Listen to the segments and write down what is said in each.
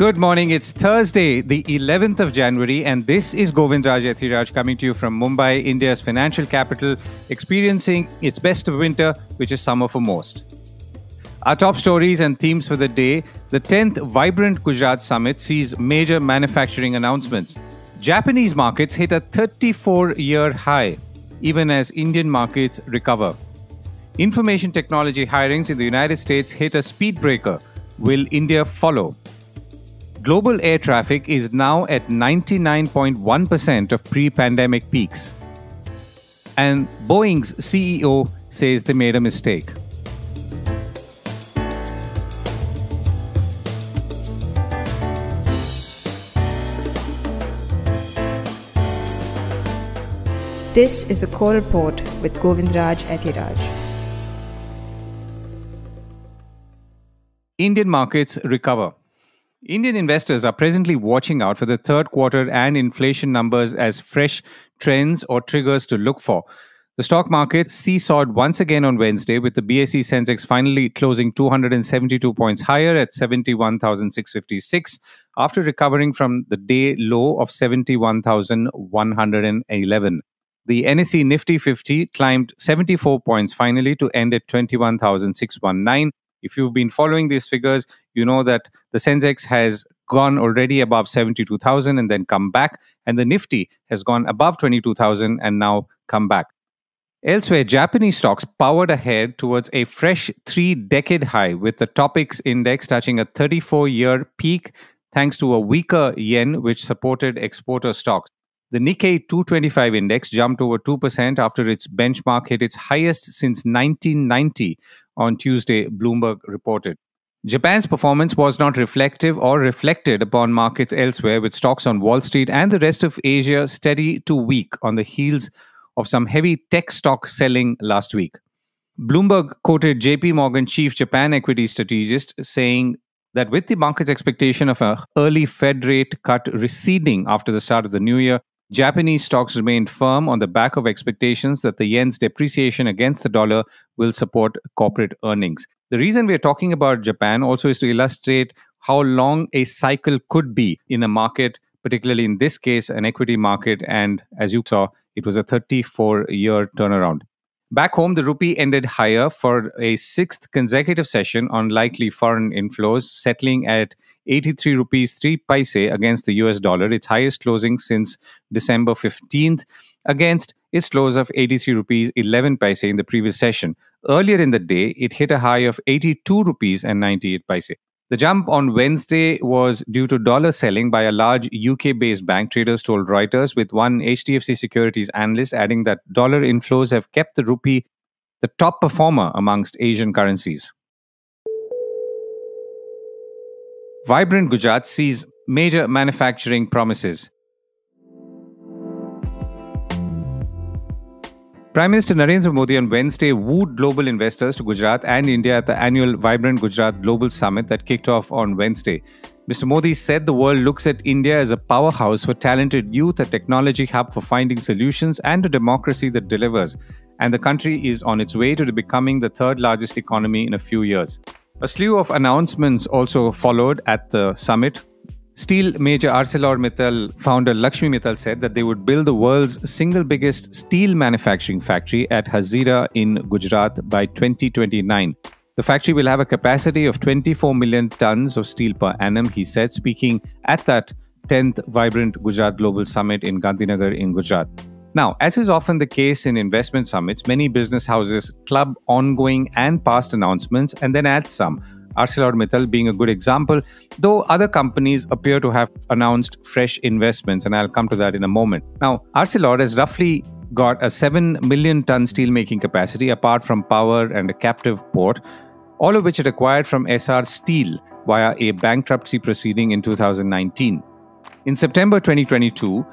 Good morning. It's Thursday, the 11th of January, and this is Govindraj Ethiraj coming to you from Mumbai, India's financial capital, experiencing its best of winter, which is summer for most. Our top stories and themes for the day: the 10th Vibrant Gujarat Summit sees major manufacturing announcements. Japanese markets hit a 34-year high, even as Indian markets recover. Information technology hirings in the United States hit a speed breaker. Will India follow? Global air traffic is now at 99.1% of pre-pandemic peaks. And Boeing's CEO says they made a mistake. This is a core report with Govindraj Ethiraj. Indian markets recover. Indian investors are presently watching out for the third quarter and inflation numbers as fresh trends or triggers to look for. The stock market seesawed once again on Wednesday, with the BSE Sensex finally closing 272 points higher at 71,656 after recovering from the day low of 71,111. The NSE Nifty 50 climbed 74 points finally to end at 21,619. If you've been following these figures, you know that the Sensex has gone already above 72,000 and then come back, and the Nifty has gone above 22,000 and now come back. Elsewhere, Japanese stocks powered ahead towards a fresh 3-decade high, with the Topix index touching a 34-year peak thanks to a weaker yen, which supported exporter stocks. The Nikkei 225 index jumped over 2% after its benchmark hit its highest since 1990 on Tuesday, Bloomberg reported. Japan's performance was not reflective or reflected upon markets elsewhere, with stocks on Wall Street and the rest of Asia steady to weak on the heels of some heavy tech stock selling last week. Bloomberg quoted JP Morgan chief Japan equity strategist saying that with the market's expectation of an early Fed rate cut receding after the start of the new year, Japanese stocks remained firm on the back of expectations that the yen's depreciation against the dollar will support corporate earnings. The reason we are talking about Japan also is to illustrate how long a cycle could be in a market, particularly in this case, an equity market, and as you saw, it was a 34-year turnaround. Back home, the rupee ended higher for a sixth consecutive session on likely foreign inflows, settling at 83 rupees 3 paise against the US dollar, its highest closing since December 15th, against its close of 83 rupees 11 paise in the previous session. Earlier in the day, it hit a high of 82 rupees and 98 paise. The jump on Wednesday was due to dollar selling by a large UK-based bank, traders told Reuters, with one HDFC Securities analyst adding that dollar inflows have kept the rupee the top performer amongst Asian currencies. Vibrant Gujarat sees major manufacturing promises. Prime Minister Narendra Modi on Wednesday wooed global investors to Gujarat and India at the annual Vibrant Gujarat Global Summit that kicked off on Wednesday. Mr. Modi said the world looks at India as a powerhouse for talented youth, a technology hub for finding solutions, and a democracy that delivers. And the country is on its way to becoming the third largest economy in a few years. A slew of announcements also followed at the summit. Steel major ArcelorMittal founder Lakshmi Mittal said that they would build the world's single biggest steel manufacturing factory at Hazira in Gujarat by 2029. The factory will have a capacity of 24 million tons of steel per annum, he said, speaking at that 10th Vibrant Gujarat Global Summit in Gandhinagar in Gujarat. Now, as is often the case in investment summits, many business houses club ongoing and past announcements and then add some. ArcelorMittal being a good example, though other companies appear to have announced fresh investments, and I'll come to that in a moment. Now, Arcelor has roughly got a 7 million ton steelmaking capacity apart from power and a captive port, all of which it acquired from SR Steel via a bankruptcy proceeding in 2019. In September 2022,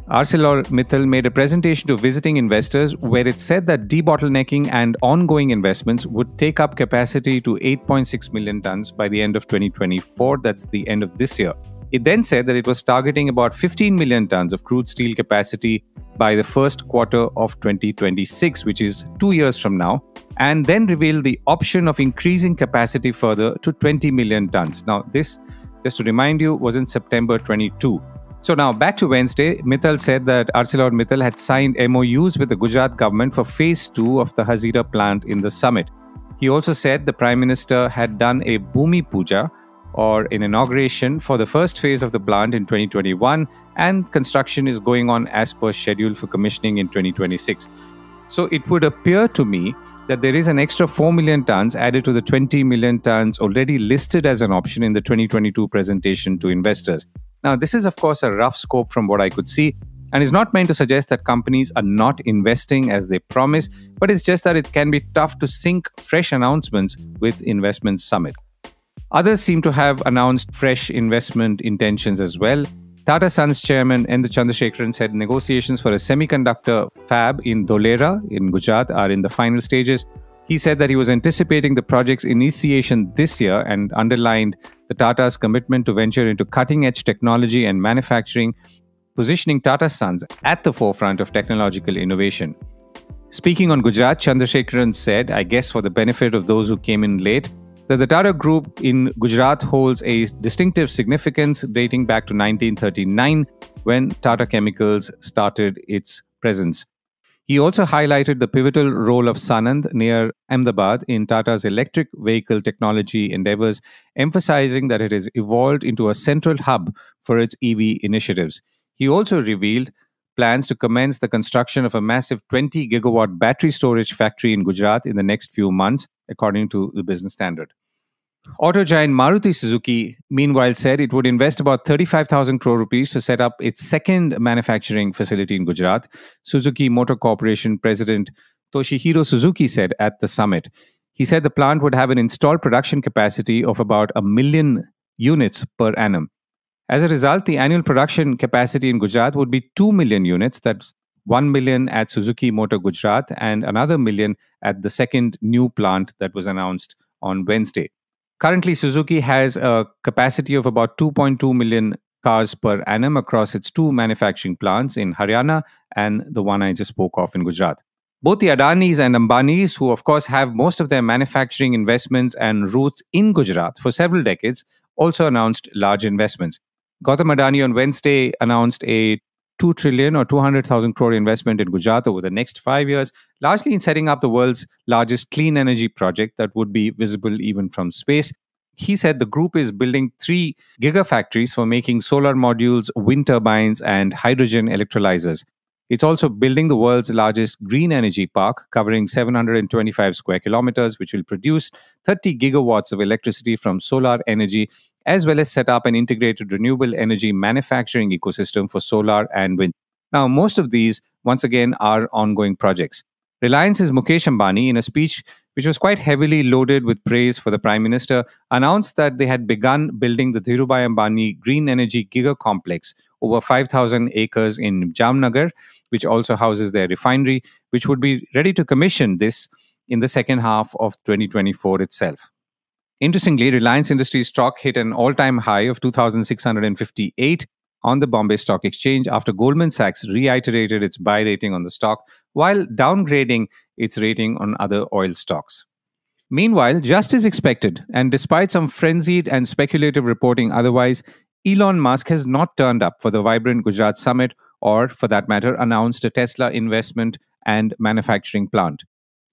ArcelorMittal made a presentation to visiting investors where it said that debottlenecking and ongoing investments would take up capacity to 8.6 million tons by the end of 2024. That's the end of this year. It then said that it was targeting about 15 million tons of crude steel capacity by the first quarter of 2026, which is 2 years from now, and then revealed the option of increasing capacity further to 20 million tons. Now, this just to remind you, was in September 22. So now back to Wednesday, Mittal said that ArcelorMittal had signed MOUs with the Gujarat government for phase 2 of the Hazira plant in the summit. He also said the Prime Minister had done a Bhumi Puja, or an inauguration, for the first phase of the plant in 2021, and construction is going on as per schedule for commissioning in 2026. So it would appear to me that there is an extra 4 million tons added to the 20 million tons already listed as an option in the 2022 presentation to investors. Now, this is of course a rough scope from what I could see, and is not meant to suggest that companies are not investing as they promise, but it's just that it can be tough to sync fresh announcements with investment summit. Others seem to have announced fresh investment intentions as well. Tata Sons chairman N. Chandrasekaran said negotiations for a semiconductor fab in Dholera in Gujarat are in the final stages. He said that he was anticipating the project's initiation this year and underlined the Tata's commitment to venture into cutting-edge technology and manufacturing, positioning Tata Sons at the forefront of technological innovation. Speaking on Gujarat, Chandrasekaran said, I guess for the benefit of those who came in late, that the Tata Group in Gujarat holds a distinctive significance dating back to 1939, when Tata Chemicals started its presence. He also highlighted the pivotal role of Sanand near Ahmedabad in Tata's electric vehicle technology endeavors, emphasizing that it has evolved into a central hub for its EV initiatives. He also revealed plans to commence the construction of a massive 20 gigawatt battery storage factory in Gujarat in the next few months, according to the Business Standard. Auto giant Maruti Suzuki, meanwhile, said it would invest about 35,000 crore rupees to set up its second manufacturing facility in Gujarat. Suzuki Motor Corporation President Toshihiro Suzuki said at the summit. He said the plant would have an installed production capacity of about 1 million units per annum. As a result, the annual production capacity in Gujarat would be 2 million units. That's 1 million at Suzuki Motor Gujarat and another million at the second new plant that was announced on Wednesday. Currently, Suzuki has a capacity of about 2.2 million cars per annum across its two manufacturing plants in Haryana and the one I just spoke of in Gujarat. Both the Adanis and Ambanis, who of course have most of their manufacturing investments and roots in Gujarat for several decades, also announced large investments. Gautam Adani on Wednesday announced a 2 trillion or 200,000 crore investment in Gujarat over the next 5 years, largely in setting up the world's largest clean energy project that would be visible even from space. He said the group is building 3 gigafactories for making solar modules, wind turbines, and hydrogen electrolyzers. It's also building the world's largest green energy park, covering 725 square kilometers, which will produce 30 gigawatts of electricity from solar energy, as well as set up an integrated renewable energy manufacturing ecosystem for solar and wind. Now, most of these, once again, are ongoing projects. Reliance's Mukesh Ambani, in a speech which was quite heavily loaded with praise for the Prime Minister, announced that they had begun building the Dhirubhai Ambani Green Energy Giga Complex, over 5,000 acres in Jamnagar, which also houses their refinery, which would be ready to commission this in the second half of 2024 itself. Interestingly, Reliance Industries stock hit an all-time high of 2,658 on the Bombay Stock Exchange after Goldman Sachs reiterated its buy rating on the stock while downgrading its rating on other oil stocks. Meanwhile, just as expected, and despite some frenzied and speculative reporting otherwise, Elon Musk has not turned up for the Vibrant Gujarat Summit or, for that matter, announced a Tesla investment and manufacturing plant.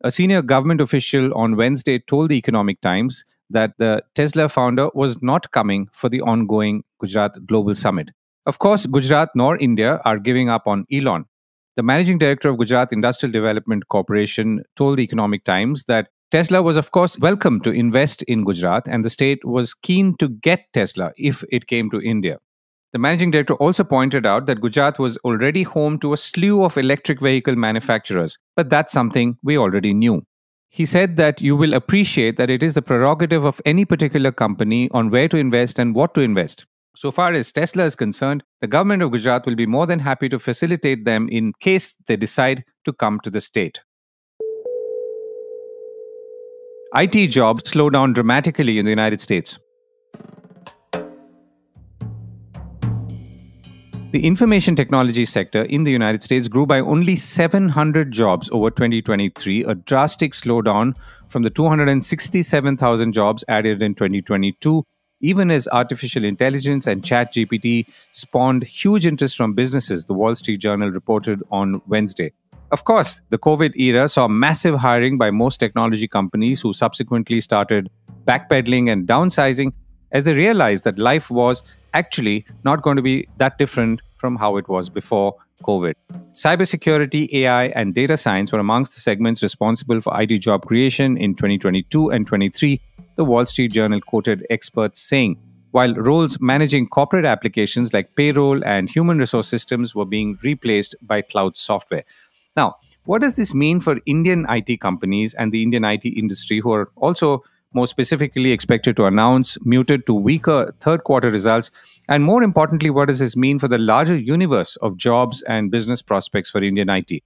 A senior government official on Wednesday told the Economic Times that the Tesla founder was not coming for the ongoing Gujarat Global Summit. Of course, Gujarat nor India are giving up on Elon. The managing director of Gujarat Industrial Development Corporation told the Economic Times that Tesla was, of course, welcome to invest in Gujarat, and the state was keen to get Tesla if it came to India. The managing director also pointed out that Gujarat was already home to a slew of electric vehicle manufacturers, but that's something we already knew. He said that you will appreciate that it is the prerogative of any particular company on where to invest and what to invest. So far as Tesla is concerned, the government of Gujarat will be more than happy to facilitate them in case they decide to come to the state. IT jobs slow down dramatically in the United States. The information technology sector in the United States grew by only 700 jobs over 2023, a drastic slowdown from the 267,000 jobs added in 2022. even as artificial intelligence and ChatGPT spawned huge interest from businesses, the Wall Street Journal reported on Wednesday. Of course, the COVID era saw massive hiring by most technology companies who subsequently started backpedaling and downsizing as they realized that life was actually not going to be that different from how it was before COVID. Cybersecurity, AI, and data science were amongst the segments responsible for IT job creation in 2022 and 23, the Wall Street Journal quoted experts saying, while roles managing corporate applications like payroll and human resource systems were being replaced by cloud software. Now, what does this mean for Indian IT companies and the Indian IT industry, who are also more specifically expected to announce muted to weaker third quarter results? And more importantly, what does this mean for the larger universe of jobs and business prospects for Indian IT?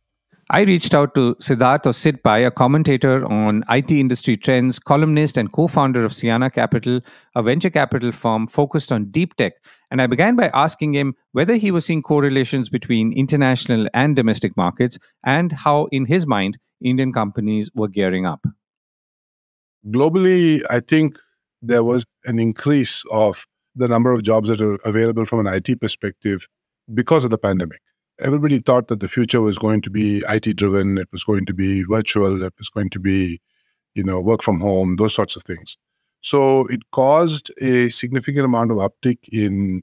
I reached out to Siddharth or Sidpai, a commentator on IT industry trends, columnist and co-founder of Siana Capital, a venture capital firm focused on deep tech. And I began by asking him whether he was seeing correlations between international and domestic markets and how, in his mind, Indian companies were gearing up. Globally, I think there was an increase of the number of jobs that are available from an IT perspective because of the pandemic. Everybody thought that the future was going to be IT driven, it was going to be virtual, it was going to be, work from home, those sorts of things. So it caused a significant amount of uptick in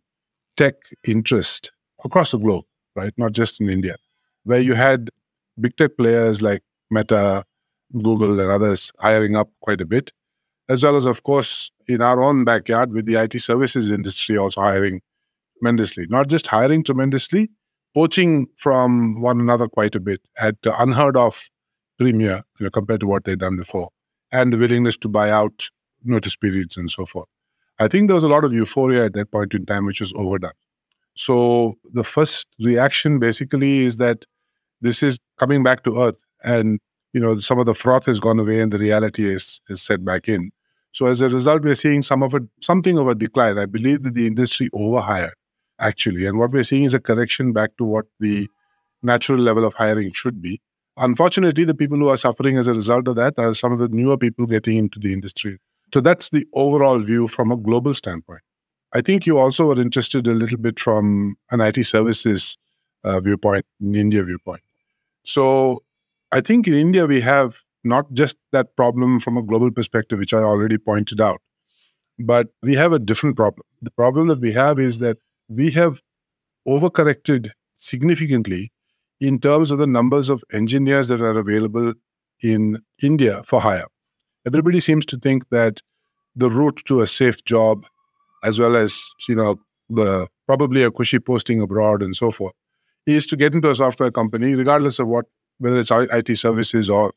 tech interest across the globe, right? Not just in India, where you had big tech players like Meta, Google, and others hiring up quite a bit, as well as, of course, in our own backyard with the IT services industry also hiring tremendously. Not just hiring tremendously, poaching from one another quite a bit at unheard of premium, compared to what they'd done before, and the willingness to buy out notice periods and so forth. I think there was a lot of euphoria at that point in time, which was overdone. So the first reaction basically is that this is coming back to earth, and some of the froth has gone away and the reality is set back in. So as a result, we're seeing something of a decline. I believe that the industry overhired, actually. And what we're seeing is a correction back to what the natural level of hiring should be. Unfortunately, the people who are suffering as a result of that are some of the newer people getting into the industry. So that's the overall view from a global standpoint. I think you also were interested a little bit from an IT services viewpoint, an India viewpoint. So I think in India, we have not just that problem from a global perspective, which I already pointed out, but we have a different problem. The problem that we have is that we have overcorrected significantly in terms of the numbers of engineers that are available in India for hire. Everybody seems to think that the route to a safe job, as well as, probably a cushy posting abroad and so forth, is to get into a software company, regardless of whether it's IT services or,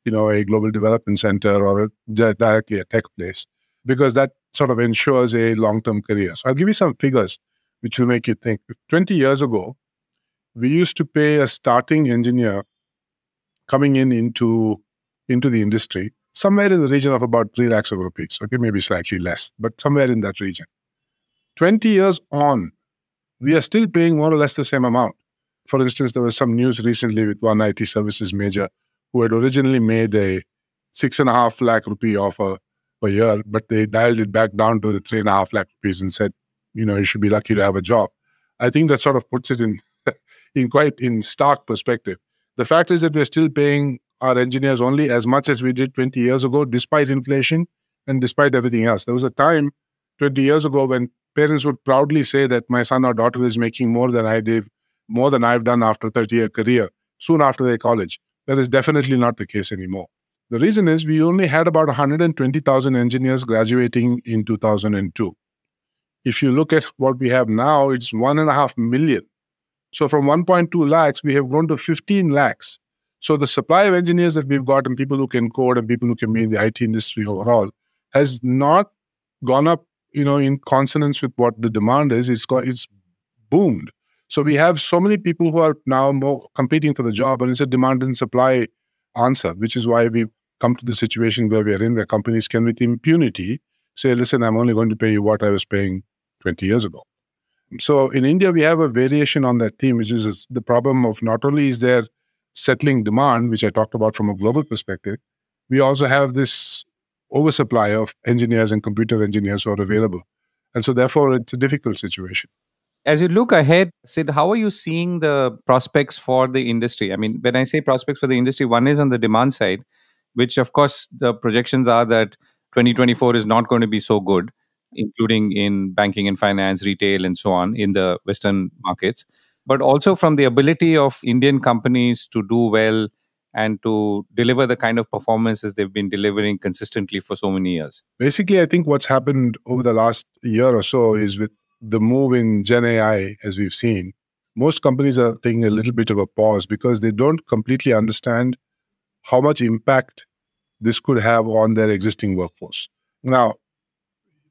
a global development center or directly a tech place, because that sort of ensures a long-term career. So I'll give you some figures which will make you think. 20 years ago, we used to pay a starting engineer coming into the industry somewhere in the region of about 3 lakhs of rupees. Okay, maybe slightly less, but somewhere in that region. 20 years on, we are still paying more or less the same amount. For instance, there was some news recently with one IT services major who had originally made a 6.5 lakh rupee offer per year, but they dialed it back down to the 3.5 lakh rupees and said, you should be lucky to have a job. I think that sort of puts it in stark perspective. The fact is that we're still paying our engineers only as much as we did 20 years ago, despite inflation and despite everything else. There was a time 20 years ago when parents would proudly say that my son or daughter is making more than I did, more than I've done after a 30-year career, soon after their college. That is definitely not the case anymore. The reason is we only had about 120,000 engineers graduating in 2002. If you look at what we have now, it's 1.5 million. So from 1.2 lakhs, we have grown to 15 lakhs. So the supply of engineers that we've got and people who can code and people who can be in the IT industry overall has not gone up, in consonance with what the demand is. It's boomed. So we have so many people who are now more competing for the job, and it's a demand and supply answer, which is why we've come to the situation where we are in, where companies can with impunity say, listen, I'm only going to pay you what I was paying 20 years ago. So in India, we have a variation on that theme, which is the problem of not only is there settling demand, which I talked about from a global perspective, we also have this oversupply of engineers and computer engineers who are available. And so therefore, it's a difficult situation. As you look ahead, Sid, how are you seeing the prospects for the industry? I mean, when I say prospects for the industry, one is on the demand side, which of course the projections are that 2024 is not going to be so good, including in banking and finance, retail, and so on in the Western markets. But also from the ability of Indian companies to do well and to deliver the kind of performances they've been delivering consistently for so many years. Basically, I think what's happened over the last year or so is with the move in Gen AI, as we've seen, most companies are taking a little bit of a pause because they don't completely understand how much impact this could have on their existing workforce. Now,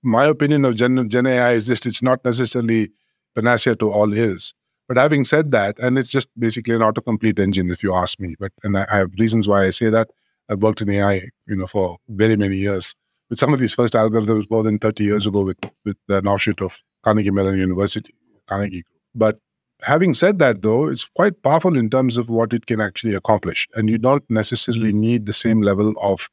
my opinion of Gen AI is just it's not necessarily panacea to all ills. But having said that, and it's just basically an autocomplete engine, if you ask me. I have reasons why I say that. I've worked in AI, for very many years. With some of these first algorithms more than 30 years ago with an offshoot of Carnegie Mellon University, Carnegie. But having said that, though, it's quite powerful in terms of what it can actually accomplish. And you don't necessarily need the same level of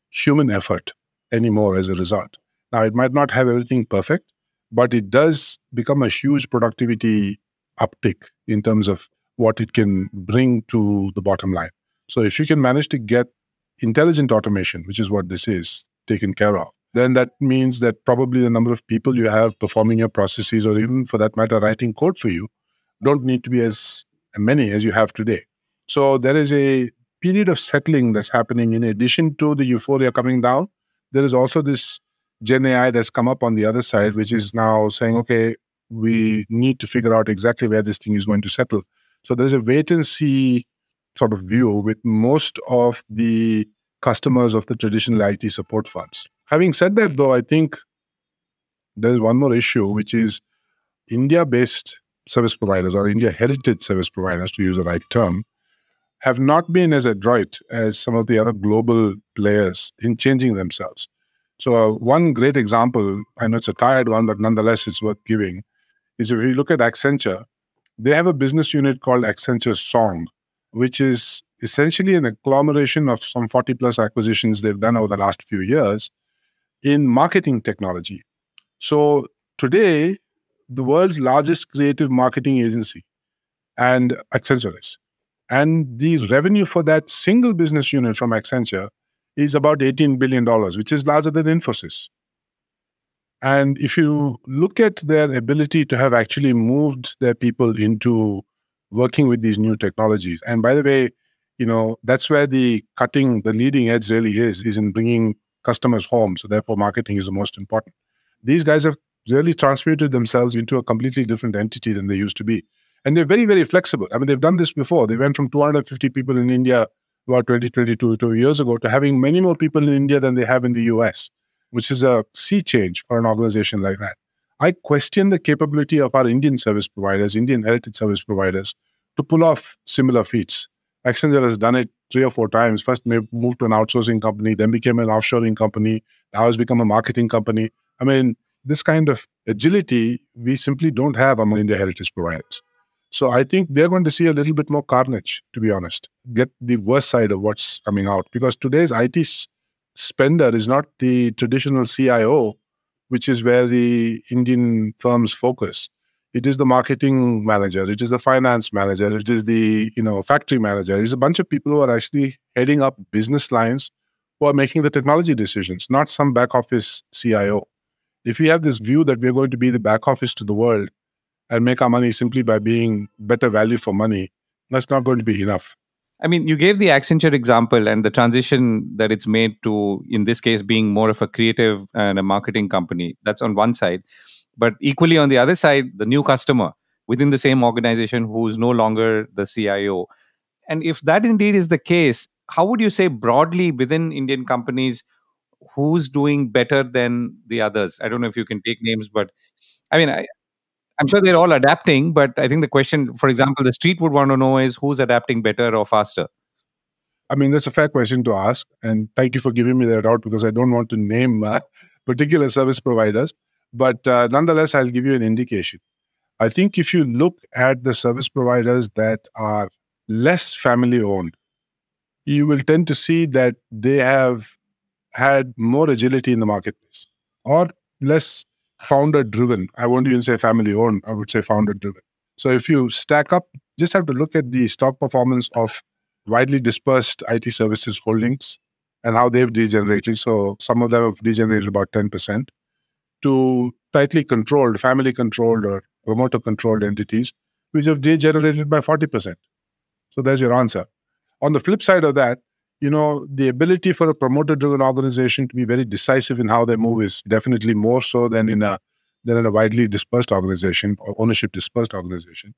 human effort anymore as a result. Now, it might not have everything perfect, but it does become a huge productivity uptick in terms of what it can bring to the bottom line. So if you can manage to get intelligent automation, which is what this is, taken care of, then that means that probably the number of people you have performing your processes, or even for that matter, writing code for you, don't need to be as many as you have today. So there is a period of settling that's happening. In addition to the euphoria coming down, there is also this Gen AI that's come up on the other side, which is now saying, okay, we need to figure out exactly where this thing is going to settle. So there's a wait and see sort of view with most of the customers of the traditional IT support firms. Having said that, though, I think there's one more issue, which is India-based service providers or India heritage service providers, to use the right term, have not been as adroit as some of the other global players in changing themselves. So one great example, I know it's a tired one, but nonetheless it's worth giving, is if you look at Accenture, they have a business unit called Accenture Song, which is essentially an agglomeration of some 40 plus acquisitions they've done over the last few years in marketing technology. So today, the world's largest creative marketing agency, and Accenture is. And the revenue for that single business unit from Accenture is about $18 billion, which is larger than Infosys. And if you look at their ability to have actually moved their people into working with these new technologies, and by the way, that's where the leading edge really is in bringing customers home. So therefore, marketing is the most important. These guys have really transmuted themselves into a completely different entity than they used to be. And they're very, very flexible. I mean, they've done this before. They went from 250 people in India about 2022 2 years ago to having many more people in India than they have in the US, which is a sea change for an organization like that. I question the capability of our Indian service providers, Indian heritage service providers, to pull off similar feats. Accenture has done it 3 or 4 times. First moved to an outsourcing company, then became an offshoring company, now has become a marketing company. I mean, this kind of agility, we simply don't have among India heritage providers. So I think they're going to see a little bit more carnage, to be honest, get the worst side of what's coming out. Because today's IT spender is not the traditional CIO, which is where the Indian firms focus. It is the marketing manager, it is the finance manager, it is the factory manager. It's a bunch of people who are actually heading up business lines who are making the technology decisions, not some back office CIO. If we have this view that we're going to be the back office to the world and make our money simply by being better value for money, that's not going to be enough. I mean, you gave the Accenture example and the transition that it's made to, in this case, being more of a creative and a marketing company. That's on one side. But equally on the other side, the new customer within the same organization who is no longer the CIO. And if that indeed is the case, how would you say broadly within Indian companies, who's doing better than the others? I don't know if you can take names, but I mean, I'm sure they're all adapting, but I think the question, for example, the street would want to know is who's adapting better or faster? I mean, that's a fair question to ask. And thank you for giving me that out because I don't want to name particular service providers. But nonetheless, I'll give you an indication. I think if you look at the service providers that are less family owned, you will tend to see that they have had more agility in the marketplace or less founder-driven. I won't even say family-owned. I would say founder-driven. So if you stack up, just have to look at the stock performance of widely dispersed IT services holdings and how they've degenerated. So some of them have degenerated about 10%, to tightly controlled, family-controlled or promoter-controlled entities, which have degenerated by 40%. So there's your answer. On the flip side of that, the ability for a promoter-driven organization to be very decisive in how they move is definitely more so than in a widely dispersed organization or ownership dispersed organization.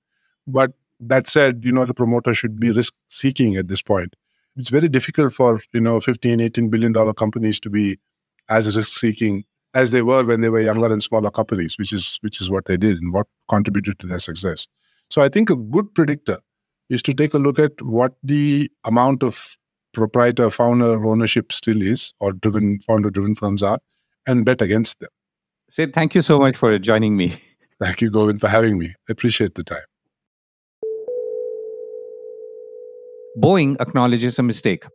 But that said, the promoter should be risk-seeking at this point. It's very difficult for, $15, $18 billion companies to be as risk-seeking as they were when they were younger and smaller companies, which is what they did and what contributed to their success. So I think a good predictor is to take a look at what the amount of proprietor, founder ownership still is, or founder-driven firms are, and bet against them. Sid, thank you so much for joining me. Thank you, Govind, for having me. I appreciate the time. Boeing acknowledges a mistake.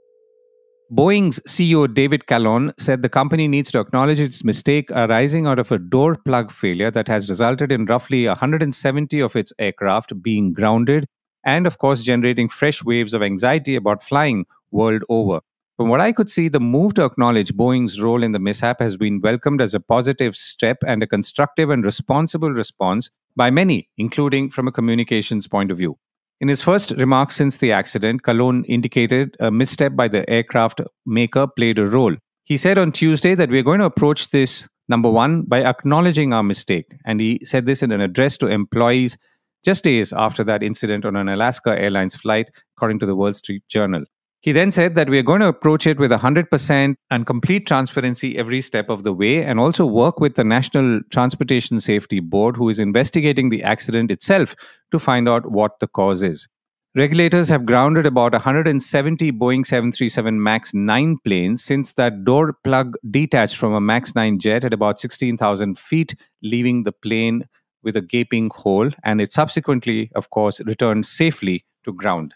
Boeing's CEO David Calhoun said the company needs to acknowledge its mistake arising out of a door plug failure that has resulted in roughly 170 of its aircraft being grounded and, of course, generating fresh waves of anxiety about flying world over. From what I could see, the move to acknowledge Boeing's role in the mishap has been welcomed as a positive step and a constructive and responsible response by many, including from a communications point of view. In his first remarks since the accident, Calhoun indicated a misstep by the aircraft maker played a role. He said on Tuesday that we're going to approach this, number one, by acknowledging our mistake. And he said this in an address to employees just days after that incident on an Alaska Airlines flight, according to the Wall Street Journal. He then said that we are going to approach it with 100% and complete transparency every step of the way, and also work with the National Transportation Safety Board, who is investigating the accident itself to find out what the cause is. Regulators have grounded about 170 Boeing 737 MAX 9 planes since that door plug detached from a MAX 9 jet at about 16,000 feet, leaving the plane with a gaping hole, and it subsequently, of course, returned safely to ground.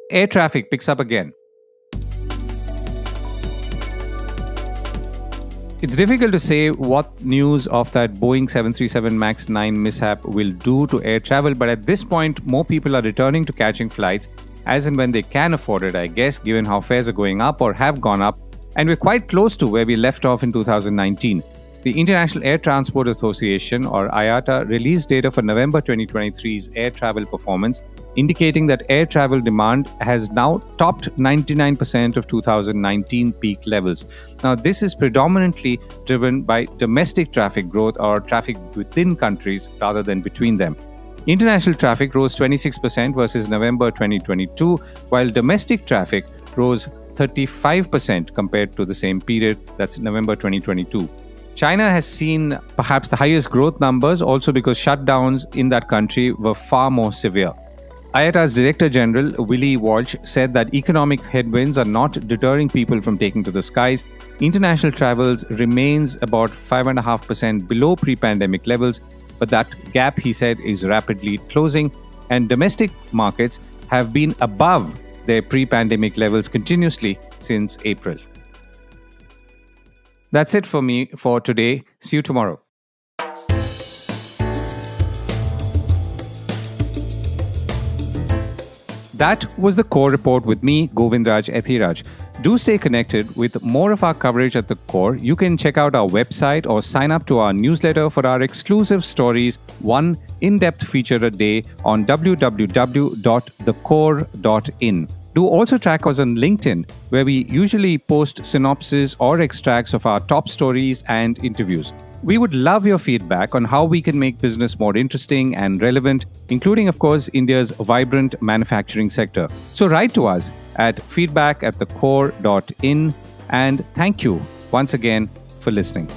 Air traffic picks up again. It's difficult to say what news of that Boeing 737 MAX 9 mishap will do to air travel, but at this point, more people are returning to catching flights as and when they can afford it, I guess, given how fares are going up or have gone up, and we're quite close to where we left off in 2019. The International Air Transport Association, or IATA, released data for November 2023's air travel performance, indicating that air travel demand has now topped 99% of 2019 peak levels. Now, this is predominantly driven by domestic traffic growth or traffic within countries rather than between them. International traffic rose 26% versus November 2022, while domestic traffic rose 35% compared to the same period, that's November 2022. China has seen perhaps the highest growth numbers, also because shutdowns in that country were far more severe. IATA's Director General, Willie Walsh, said that economic headwinds are not deterring people from taking to the skies. International travels remains about 5.5% below pre-pandemic levels, but that gap, he said, is rapidly closing, and domestic markets have been above their pre-pandemic levels continuously since April. That's it for me for today. See you tomorrow. That was the Core Report with me, Govindraj Ethiraj. Do stay connected with more of our coverage at the Core. You can check out our website or sign up to our newsletter for our exclusive stories, one in-depth feature a day on www.thecore.in. Do also track us on LinkedIn, where we usually post synopses or extracts of our top stories and interviews. We would love your feedback on how we can make business more interesting and relevant, including, of course, India's vibrant manufacturing sector. So write to us at feedback@thecore.in, and thank you once again for listening.